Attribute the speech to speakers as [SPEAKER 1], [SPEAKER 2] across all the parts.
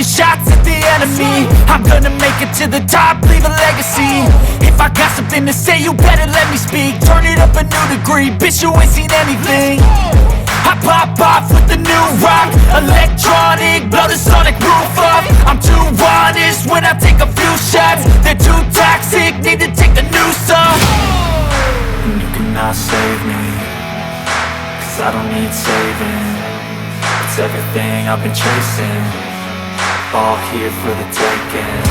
[SPEAKER 1] taking shots at the enemy. I'm gonna make it to the top, leave a legacy. If I got something to say, you better let me speak. Turn it up a new degree, bitch, you ain't seen anything. I pop off with the new rock, electronic, blow the sonic roof up. I'm too honest when I take a few shots. They're too toxic, need to take the noose off. And you cannot save me, cause I don't need saving. It's everything I've been chasing, all here for the taking.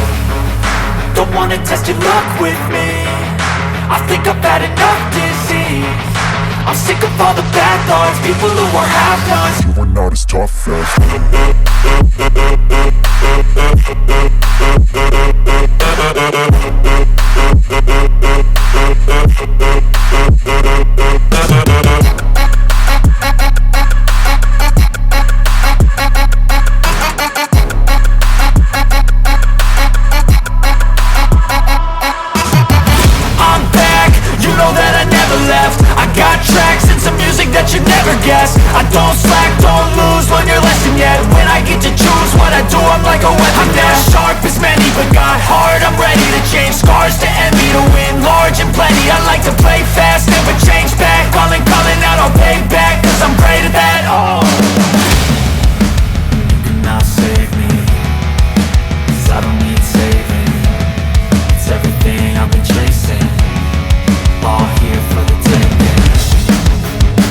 [SPEAKER 1] Don't wanna test your luck with me, I think I've had enough disease. I'm sick of all the bad thoughts, people who are half-nots.
[SPEAKER 2] You are not as tough as
[SPEAKER 1] I'm back, you know that I never left. I got tracks and some music that you never guess. I don't slack, don't lose, learn your lesson yet. When I get to choose what I do, I'm like a weapon. I'm not sharp as many, but got heart. I'm ready to change scars to envy, to win large and plenty. I like to play fast, never change back. Calling out, I'll pay back, cause I'm great at that. Oh, you cannot save me, cause I don't need saving. It's everything I've been chasing, all here for the taking.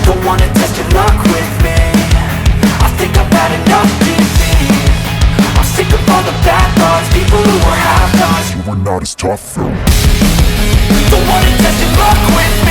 [SPEAKER 1] Don't wanna test your luck with me, I think I've had enough disease. I'm sick of all the bad thoughts, people who are half-nots.
[SPEAKER 2] you are not as tough though.
[SPEAKER 1] Don't wanna